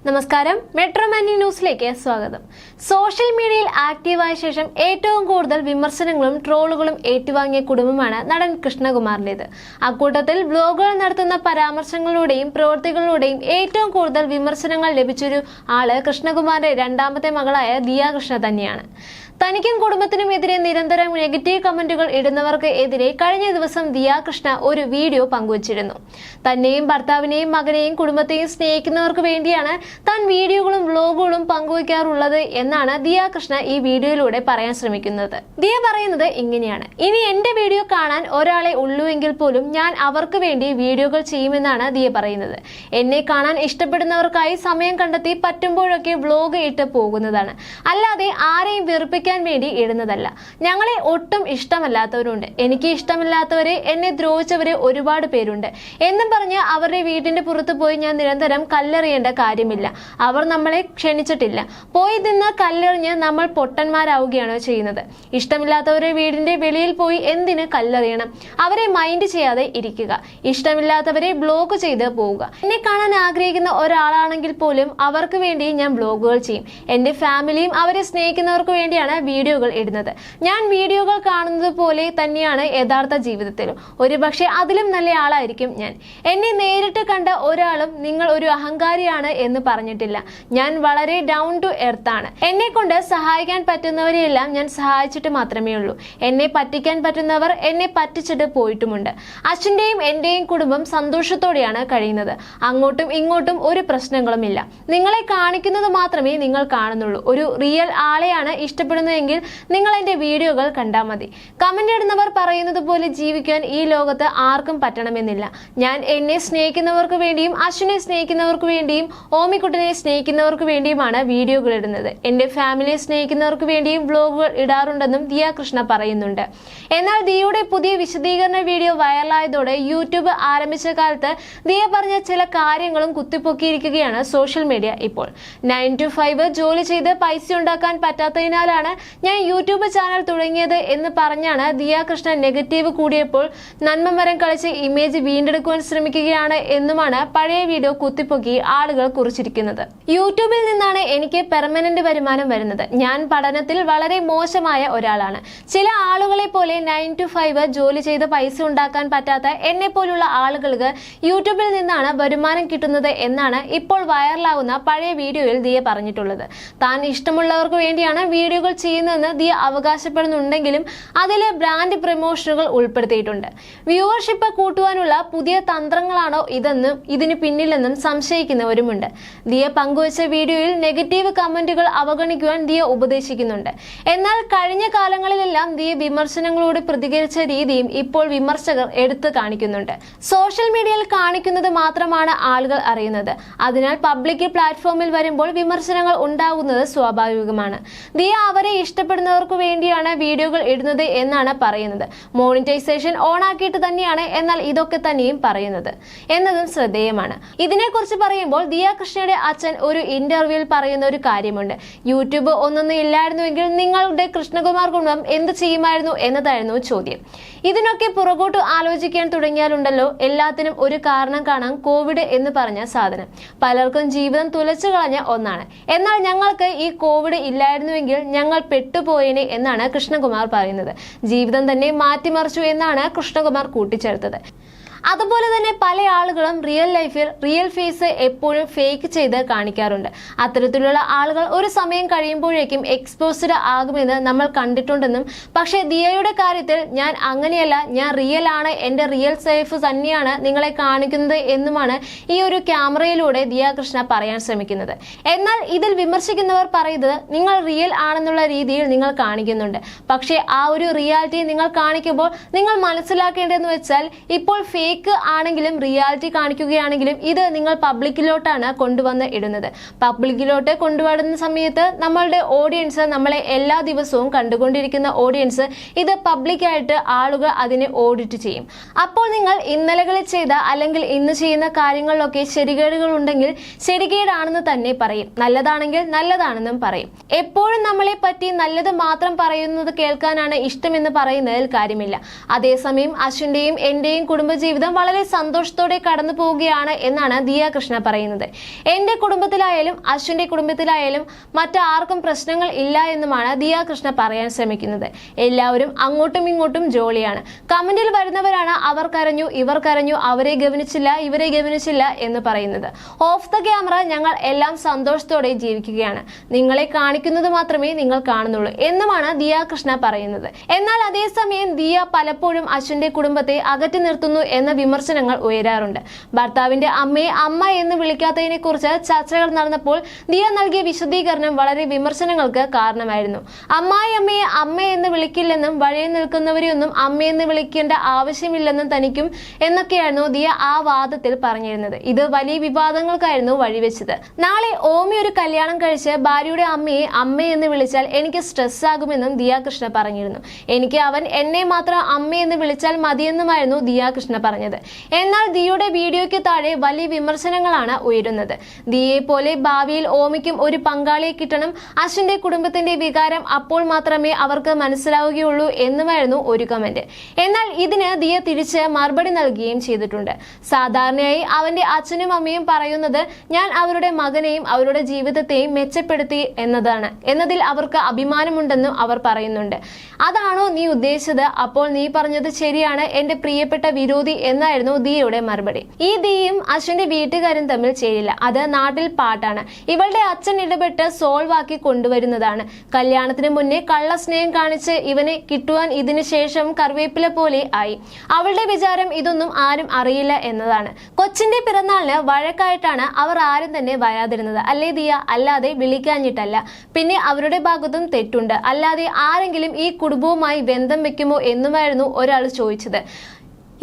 നമസ്കാരം, മെട്രോമാനി ന്യൂസിലേക്ക് സ്വാഗതം. സോഷ്യൽ മീഡിയയിൽ ആക്റ്റീവായ ശേഷം ഏറ്റവും കൂടുതൽ വിമർശനങ്ങളും ട്രോളുകളും ഏറ്റുവാങ്ങിയ കുടുംബമാണ് നടൻ കൃഷ്ണകുമാറിന്റേത്. അക്കൂട്ടത്തിൽ ബ്ലോഗുകൾ നടത്തുന്ന പരാമർശങ്ങളിലൂടെയും പ്രവൃത്തികളിലൂടെയും ഏറ്റവും കൂടുതൽ വിമർശനങ്ങൾ ലഭിച്ചൊരു ആള് കൃഷ്ണകുമാറിന്റെ രണ്ടാമത്തെ മകളായ ദിയ കൃഷ്ണ തന്നെയാണ്. തനിക്കും കുടുംബത്തിനുമെതിരെ നിരന്തരം നെഗറ്റീവ് കമന്റുകൾ ഇടുന്നവർക്ക് എതിരെ കഴിഞ്ഞ ദിവസം ദിയ കൃഷ്ണ ഒരു വീഡിയോ പങ്കുവച്ചിരുന്നു. തന്നെയും ഭർത്താവിനെയും മകനെയും കുടുംബത്തെയും സ്നേഹിക്കുന്നവർക്ക് വേണ്ടിയാണ് താൻ വീഡിയോകളും വ്ലോഗുകളും പങ്കുവയ്ക്കാറുള്ളത് എന്നാണ് ദിയ കൃഷ്ണ ഈ വീഡിയോയിലൂടെ പറയാൻ ശ്രമിക്കുന്നത്. ദിയ പറയുന്നത് ഇങ്ങനെയാണ്: ഇനി എന്റെ വീഡിയോ കാണാൻ ഒരാളെ ഉള്ളുവെങ്കിൽ പോലും ഞാൻ അവർക്ക് വേണ്ടി വീഡിയോകൾ ചെയ്യുമെന്നാണ് ദിയ പറയുന്നത്. എന്നെ കാണാൻ ഇഷ്ടപ്പെടുന്നവർക്കായി സമയം കണ്ടെത്തി പറ്റുമ്പോഴൊക്കെ വ്ലോഗ് ഇട്ട് പോകുന്നതാണ്, അല്ലാതെ ആരെയും വെറുപ്പിക്കാൻ വേണ്ടി ഇടുന്നതല്ല. ഞങ്ങളെ ഒട്ടും ഇഷ്ടമല്ലാത്തവരുണ്ട്, എനിക്ക് ഇഷ്ടമില്ലാത്തവരെ, എന്നെ ദ്രോഹിച്ചവരെ ഒരുപാട് പേരുണ്ട് എന്നും പറഞ്ഞ് അവരുടെ വീടിന്റെ പുറത്ത് പോയി ഞാൻ നിരന്തരം കല്ലെറിയേണ്ട കാര്യമില്ല. അവർ നമ്മളെ ക്ഷണിച്ചിട്ടില്ല. പോയി നിന്ന് കല്ലെറിഞ്ഞ് നമ്മൾ പൊട്ടന്മാരാവുകയാണോ ചെയ്യുന്നത്? ഇഷ്ടമില്ലാത്തവരെ വീടിന്റെ വെളിയിൽ പോയി എന്തിന് കല്ലെറിയണം? അവരെ മൈൻഡ് ചെയ്യാതെ ഇരിക്കുക. ഇഷ്ടമില്ലാത്തവരെ ബ്ലോക്ക് ചെയ്ത് പോവുക. എന്നെ കാണാൻ ആഗ്രഹിക്കുന്ന ഒരാളാണെങ്കിൽ പോലും അവർക്ക് വേണ്ടി ഞാൻ ബ്ലോഗുകൾ ചെയ്യും. എന്റെ ഫാമിലിയും അവരെ സ്നേഹിക്കുന്നവർക്ക് വേണ്ടിയാണ് വീഡിയോകൾ ഇടുന്നത്. ഞാൻ വീഡിയോകൾ കാണുന്നത് പോലെ തന്നെയാണ് യഥാർത്ഥ ജീവിതത്തിലും. ഒരുപക്ഷെ അതിലും നല്ല ആളായിരിക്കും ഞാൻ. എന്നെ നേരിട്ട് കണ്ട ഒരാളും നിങ്ങൾ ഒരു അഹങ്കാരിയാണ് എന്ന് പറഞ്ഞിട്ടില്ല. ഞാൻ വളരെ ഡൗൺ ടു എർത്ത് ആണ്. എന്നെ കൊണ്ട് സഹായിക്കാൻ പറ്റുന്നവരെയെല്ലാം ഞാൻ സഹായിച്ചിട്ട് മാത്രമേ ഉള്ളൂ. എന്നെ പറ്റിക്കാൻ പറ്റുന്നവർ എന്നെ പറ്റിച്ചിട്ട് പോയിട്ടുമുണ്ട്. അച്ഛന്റെയും എന്റെയും കുടുംബം സന്തോഷത്തോടെയാണ് കഴിയുന്നത്. അങ്ങോട്ടും ഇങ്ങോട്ടും ഒരു പ്രശ്നങ്ങളുമില്ല. നിങ്ങളെ കാണിക്കുന്നത് മാത്രമേ നിങ്ങൾ കാണുന്നുള്ളൂ. ഒരു റിയൽ ആളെയാണ് ഇഷ്ടപ്പെടുന്നതെങ്കിൽ നിങ്ങൾ എന്റെ വീഡിയോകൾ കണ്ടാൽ മതി. കമന്റ് ഇടുന്നവർ പറയുന്നത് പോലെ ജീവിക്കാൻ ഈ ലോകത്ത് ആർക്കും പറ്റണമെന്നില്ല. ഞാൻ എന്നെ സ്നേഹിക്കുന്നവർക്ക് വേണ്ടിയും അശ്വിനെ സ്നേഹിക്കുന്നവർക്ക് വേണ്ടിയും ഓമിക്കുട്ടനെ സ്നേഹിക്കുന്നവർക്ക് വേണ്ടിയുമാണ് വീഡിയോകൾ ഇടുന്നത്. എന്റെ ഫാമിലിയെ സ്നേഹിക്കുന്നവർക്ക് വേണ്ടിയും വ്ലോഗുകൾ ഇടാറുണ്ടെന്നും ദിയ കൃഷ്ണ പറയുന്നുണ്ട്. എന്നാൽ ദിയയുടെ പുതിയ വിശദീകരണ വീഡിയോ വൈറലായതോടെ യൂട്യൂബ് ആരംഭിച്ച കാലത്ത് ദിയ പറഞ്ഞ ചില കാര്യങ്ങളും കുത്തിപ്പൊക്കിയിരിക്കുകയാണ് സോഷ്യൽ മീഡിയ ഇപ്പോൾ. 9 to 5 ജോലി ചെയ്ത് പൈസ ഉണ്ടാക്കാൻ പറ്റാത്തതിനാലാണ് ഞാൻ യൂട്യൂബ് ചാനൽ തുടങ്ങിയത് എന്ന് പറഞ്ഞാണ് ദിയ കൃഷ്ണ നെഗറ്റീവ് കൂടിയപ്പോൾ നന്മമരം കളിച്ച് ഇമേജ് വീണ്ടെടുക്കുവാൻ ശ്രമിക്കുകയാണ് എന്നുമാണ് പഴയ വീഡിയോ കുത്തിപ്പൊക്കി ആളുകൾ കുറിച്ചിരിക്കുന്നത്. യൂട്യൂബിൽ നിന്നാണ് എനിക്ക് പെർമനന്റ് വരുമാനം വരുന്നത്. ഞാൻ പഠനത്തിൽ വളരെ മോശമായ ഒരാളാണ്. ചില ആളുകളെ പോലെ 9 to 5 ജോലി ചെയ്ത് പൈസ ഉണ്ടാക്കാൻ പറ്റാത്ത എന്നെ പോലുള്ള ആളുകൾക്ക് യൂട്യൂബിൽ നിന്നാണ് വരുമാനം കിട്ടുന്നത് എന്നാണ് ഇപ്പോൾ വൈറലാകുന്ന പഴയ വീഡിയോയിൽ ദിയ പറഞ്ഞിട്ടുള്ളത്. താൻ ഇഷ്ടമുള്ളവർക്ക് വേണ്ടിയാണ് വീഡിയോകൾ ചെയ്യുന്നതെന്ന് ദിയ അവകാശപ്പെടുന്നുണ്ടെങ്കിലും അതിൽ ബ്രാൻഡ് പ്രമോഷനുകൾ ഉൾപ്പെടുത്തിയിട്ടുണ്ട്. വ്യൂവർഷിപ്പ് കൂട്ടുവാനുള്ള പുതിയ തന്ത്രങ്ങളാണോ ഇതെന്നും ഇതിന് പിന്നിലെന്നും സംശയിക്കുന്നവരുമുണ്ട്. ദിയ പങ്കുവച്ച വീഡിയോയിൽ നെഗറ്റീവ് കമന്റുകൾ അവഗണിക്കുവാൻ ദിയ ഉപദേശിക്കുന്നുണ്ട്. എന്നാൽ കഴിഞ്ഞ കാലങ്ങളിലെല്ലാം ദിയ വിമർശനങ്ങളോട് പ്രതികരിച്ച രീതിയും ഇപ്പോൾ വിമർശകർ എടുത്തു കാണിക്കുന്നുണ്ട്. സോഷ്യൽ മീഡിയയിൽ കാണിക്കുന്നത് മാത്രമാണ് ആളുകൾ അറിയുന്നത്. അതിനാൽ പബ്ലിക് പ്ലാറ്റ്ഫോമിൽ വരുമ്പോൾ വിമർശനങ്ങൾ ഉണ്ടാകുന്നത് സ്വാഭാവികമാണ്. ദിയ അവരെ ഇഷ്ടപ്പെടുന്നവർക്ക് വേണ്ടിയാണ് വീഡിയോകൾ ഇടുന്നത് എന്നാണ് പറയുന്നത്. മോണിറ്റൈസേഷൻ ഓണാക്കിയിട്ട് തന്നെയാണ് എന്നാൽ ഇതൊക്കെ തന്നെയും പറയുന്നത് എന്നതും ശ്രദ്ധേയമാണ്. ഇതിനെക്കുറിച്ച് പറയുമ്പോൾ ദിയ കൃഷ്ണയുടെ അച്ഛൻ ഒരു ഇന്റർവ്യൂവിൽ പറയുന്ന ഒരു കാര്യമുണ്ട്. യൂട്യൂബ് ഒന്നൊന്നും ഇല്ലായിരുന്നുവെങ്കിൽ നിങ്ങളുടെ കൃഷ്ണകുമാർ കുടുംബം എന്ത് ചെയ്യുമായിരുന്നു എന്നതായിരുന്നു ചോദ്യം. ഇതിനൊക്കെ പുറകോട്ട് ആലോചിക്കാൻ തുടങ്ങിയാലുണ്ടല്ലോ എല്ലാത്തിനും ഒരു കാരണം കാണാം. കോവിഡ് എന്ന് പറഞ്ഞ സാധനം പലർക്കും ജീവിതം തുലച്ചു കളഞ്ഞ ഒന്നാണ്. എന്നാൽ ഞങ്ങൾക്ക് ഈ കോവിഡ് ഇല്ലായിരുന്നുവെങ്കിൽ ഞങ്ങൾ പെട്ടുപോയേനെ എന്നാണ് കൃഷ്ണകുമാർ പറയുന്നത്. ജീവിതം തന്നെ മാറ്റിമറിച്ചു എന്നാണ് കൃഷ്ണകുമാർ കൂട്ടിച്ചേർത്തത്. അതുപോലെ തന്നെ പല ആളുകളും റിയൽ ലൈഫിൽ റിയൽ ഫേസ് എപ്പോഴും ഫേക്ക് ചെയ്ത് കാണിക്കാറുണ്ട്. അത്തരത്തിലുള്ള ആളുകൾ ഒരു സമയം കഴിയുമ്പോഴേക്കും എക്സ്പോസ്ഡ് ആകുമെന്ന് നമ്മൾ കണ്ടിട്ടുണ്ടെന്നും പക്ഷേ ദിയയുടെ കാര്യത്തിൽ ഞാൻ അങ്ങനെയല്ല, ഞാൻ റിയൽ ആണ്, എന്റെ റിയൽ സേഫ് തന്നെയാണ് നിങ്ങളെ കാണിക്കുന്നത് എന്നുമാണ് ഈ ഒരു ക്യാമറയിലൂടെ ദിയ കൃഷ്ണ പറയാൻ ശ്രമിക്കുന്നത്. എന്നാൽ ഇതിൽ വിമർശിക്കുന്നവർ പറയുന്നത് നിങ്ങൾ റിയൽ ആണെന്നുള്ള രീതിയിൽ നിങ്ങൾ കാണിക്കുന്നുണ്ട്. പക്ഷേ ആ ഒരു റിയാലിറ്റി നിങ്ങൾ കാണിക്കുമ്പോൾ നിങ്ങൾ മനസ്സിലാക്കേണ്ടതെന്ന് വെച്ചാൽ ഇപ്പോൾ ഫേക്ക് ആണെങ്കിലും റിയാലിറ്റി കാണിക്കുകയാണെങ്കിലും ഇത് നിങ്ങൾ പബ്ലിക്കിലോട്ടാണ് കൊണ്ടുവന്ന് ഇടുന്നത്. പബ്ലിക്കിലോട്ട് കൊണ്ടുവരുന്ന സമയത്ത് നമ്മളുടെ ഓഡിയൻസ്, നമ്മളെ എല്ലാ ദിവസവും കണ്ടുകൊണ്ടിരിക്കുന്ന ഓഡിയൻസ്, ഇത് പബ്ലിക്കായിട്ട് ആളുകൾ അതിനെ ഓഡിറ്റ് ചെയ്യും. അപ്പോൾ നിങ്ങൾ ഇന്നലകളിൽ ചെയ്ത അല്ലെങ്കിൽ ഇന്ന് ചെയ്യുന്ന കാര്യങ്ങളിലൊക്കെ ശരികേടുകൾ ഉണ്ടെങ്കിൽ ശരികേടാണെന്ന് തന്നെ പറയും, നല്ലതാണെങ്കിൽ നല്ലതാണെന്നും പറയും. എപ്പോഴും നമ്മളെ പറ്റി നല്ലത് മാത്രം പറയുന്നത് കേൾക്കാനാണ് ഇഷ്ടമെന്ന് പറയുന്നതിൽ കാര്യമില്ല. അതേസമയം അശ്വിന്റെയും എന്റെയും കുടുംബജീവിതം ജീവിതം വളരെ സന്തോഷത്തോടെ കടന്നു പോവുകയാണ് എന്നാണ് ദിയ കൃഷ്ണ പറയുന്നത്. എന്റെ കുടുംബത്തിലായാലും അശ്വിന്റെ കുടുംബത്തിലായാലും മറ്റാർക്കും പ്രശ്നങ്ങൾ ഇല്ല എന്നുമാണ് ദിയ കൃഷ്ണ പറയാൻ ശ്രമിക്കുന്നത്. എല്ലാവരും അങ്ങോട്ടും ഇങ്ങോട്ടും ജോളിയാണ്. കമന്റിൽ വരുന്നവരാണ് അവർ കരഞ്ഞു, ഇവർ കരഞ്ഞു, അവരെ ഗവനിച്ചില്ല, ഇവരെ ഗവനിച്ചില്ല എന്ന് പറയുന്നത്. ഓഫ് ദ ക്യാമറ ഞങ്ങൾ എല്ലാം സന്തോഷത്തോടെ ജീവിക്കുകയാണ്, നിങ്ങളെ കാണിക്കുന്നത് മാത്രമേ നിങ്ങൾ കാണുന്നുള്ളൂ എന്നുമാണ് ദിയ കൃഷ്ണ പറയുന്നത്. എന്നാൽ അതേസമയം ദിയ പലപ്പോഴും അശ്വിന്റെ കുടുംബത്തെ അകറ്റി നിർത്തുന്നു എന്ന വിമർശനങ്ങൾ ഉയരാറുണ്ട്. ഭർത്താവിന്റെ അമ്മയെ അമ്മ എന്ന് വിളിക്കാത്തതിനെ കുറിച്ച് ചർച്ചകൾ നടന്നപ്പോൾ ദിയ നൽകിയ വിശദീകരണം വളരെ വിമർശനങ്ങൾക്ക് കാരണമായിരുന്നു. അമ്മായിയമ്മയെ അമ്മ എന്ന് വിളിക്കില്ലെന്നും വഴിയിൽ നിൽക്കുന്നവരെയൊന്നും അമ്മയെന്ന് വിളിക്കേണ്ട ആവശ്യമില്ലെന്നും തനിക്കും എന്നൊക്കെയായിരുന്നു ദിയ ആ വാദത്തിൽ പറഞ്ഞിരുന്നത്. ഇത് വലിയ വിവാദങ്ങൾക്കായിരുന്നു വഴിവെച്ചത്. നാളെ ഓമി ഒരു കല്യാണം കഴിച്ച് ഭാര്യയുടെ അമ്മയെ അമ്മയെന്ന് വിളിച്ചാൽ എനിക്ക് സ്ട്രെസ് ആകുമെന്നും ദിയ കൃഷ്ണ പറഞ്ഞിരുന്നു. എനിക്ക് അവൻ എന്നെ മാത്രം അമ്മയെന്ന് വിളിച്ചാൽ മതിയെന്നുമായിരുന്നു ദിയ കൃഷ്ണ പറഞ്ഞത്. എന്നാൽ ദിയയുടെ വീഡിയോയ്ക്ക് താഴെ വലിയ വിമർശനങ്ങളാണ് ഉയരുന്നത്. ദിയയെ പോലെ ഭാവിയിൽ ഓമിക്കും ഒരു പങ്കാളിയെ കിട്ടണം, അശ്വിന്റെ കുടുംബത്തിന്റെ വികാരം അപ്പോൾ മാത്രമേ അവർക്ക് മനസ്സിലാവുകയുള്ളൂ എന്നുമായിരുന്നു ഒരു കമന്റ്. എന്നാൽ ഇതിന് ദിയ തിരിച്ച് മറുപടി നൽകുകയും ചെയ്തിട്ടുണ്ട്. സാധാരണയായി അവന്റെ അച്ഛനും അമ്മയും പറയുന്നത് ഞാൻ അവരുടെ മകനെയും അവരുടെ ജീവിതത്തെയും മെച്ചപ്പെടുത്തി എന്നതിൽ അവർക്ക് അഭിമാനമുണ്ടെന്നും അവർ പറയുന്നുണ്ട്. അതാണോ നീ ഉദ്ദേശിച്ചത്? അപ്പോൾ നീ പറഞ്ഞത് ശരിയാണ് എന്റെ പ്രിയപ്പെട്ട വിരോധി എന്നായിരുന്നു ദിയയുടെ മറുപടി. ഈ ദിയയും അശ്വിന്റെ വീട്ടുകാരും തമ്മിൽ ചേരില്ല, അത് നാട്ടിൽ പാട്ടാണ്. ഇവളുടെ അച്ഛൻ ഇടപെട്ട് സോൾവ് ആക്കി കൊണ്ടുവരുന്നതാണ്. കല്യാണത്തിന് മുന്നേ കള്ള സ്നേഹം കാണിച്ച് ഇവനെ കിട്ടുവാൻ ഇതിനു ശേഷം കറിവേപ്പില പോലെ ആയി. അവളുടെ വിചാരം ഇതൊന്നും ആരും അറിയില്ല എന്നതാണ്. കൊച്ചിന്റെ പിറന്നാളിന് വഴക്കായിട്ടാണ് അവർ ആരും തന്നെ വരാതിരുന്നത് അല്ലേ ദിയ? അല്ലാതെ വിളിക്കാഞ്ഞിട്ടല്ല. പിന്നെ അവരുടെ ഭാഗത്തും തെറ്റുണ്ട്, അല്ലാതെ ആരെങ്കിലും ഈ കുടുംബവുമായി ബന്ധം വെക്കുമോ എന്നുമായിരുന്നു ഒരാൾ ചോദിച്ചത്.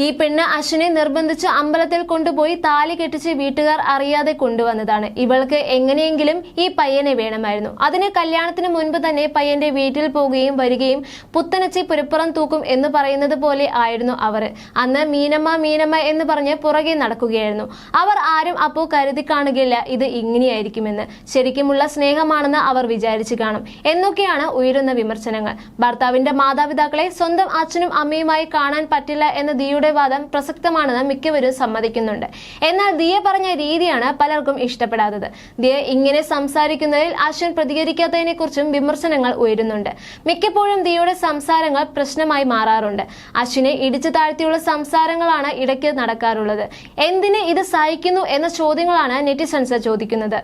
ഈ പെണ്ണ് അശ്വിനെ നിർബന്ധിച്ച് അമ്പലത്തിൽ കൊണ്ടുപോയി താലി കെട്ടിച്ച് വീട്ടുകാർ അറിയാതെ കൊണ്ടുവന്നതാണ്. ഇവൾക്ക് എങ്ങനെയെങ്കിലും ഈ പയ്യനെ വേണമായിരുന്നു. അതിന് കല്യാണത്തിന് മുൻപ് തന്നെ പയ്യന്റെ വീട്ടിൽ പോകുകയും വരികയും പുത്തനച്ചി പുരപ്പുറം തൂക്കും എന്ന് പറയുന്നത് പോലെ ആയിരുന്നു അവർ. അന്ന് മീനമ്മ എന്ന് പറഞ്ഞ് പുറകെ നടക്കുകയായിരുന്നു. അവർ ആരും അപ്പോൾ കരുതി കാണുകയില്ല ഇത് ഇങ്ങനെയായിരിക്കുമെന്ന്. ശരിക്കുമുള്ള സ്നേഹമാണെന്ന് അവർ വിചാരിച്ചു കാണും എന്നൊക്കെയാണ് ഉയരുന്ന വിമർശനങ്ങൾ. ഭർത്താവിന്റെ മാതാപിതാക്കളെ സ്വന്തം അച്ഛനും അമ്മയുമായി കാണാൻ പറ്റില്ല എന്ന ദിയയുടെ വാദം പ്രസക്തമാണെന്ന് മിക്കവരും സമ്മതിക്കുന്നുണ്ട്. എന്നാൽ ദിയ പറഞ്ഞ രീതിയാണ് പലർക്കും ഇഷ്ടപ്പെടാത്തത്. ദിയ ഇങ്ങനെ സംസാരിക്കുന്നതിൽ അശ്വിൻ പ്രതികരിക്കാത്തതിനെ കുറിച്ചും വിമർശനങ്ങൾ ഉയരുന്നുണ്ട്. മിക്കപ്പോഴും ദിയയുടെ സംസാരങ്ങൾ പ്രശ്നമായി മാറാറുണ്ട്. അശ്വിനെ ഇടിച്ചു താഴ്ത്തിയുള്ള സംസാരങ്ങളാണ് ഇടയ്ക്ക് നടക്കാറുള്ളത്. എന്തിന് ഇത് സഹിക്കുന്നു എന്ന ചോദ്യങ്ങളാണ് നെറ്റിസൺസ് ചോദിക്കുന്നത്.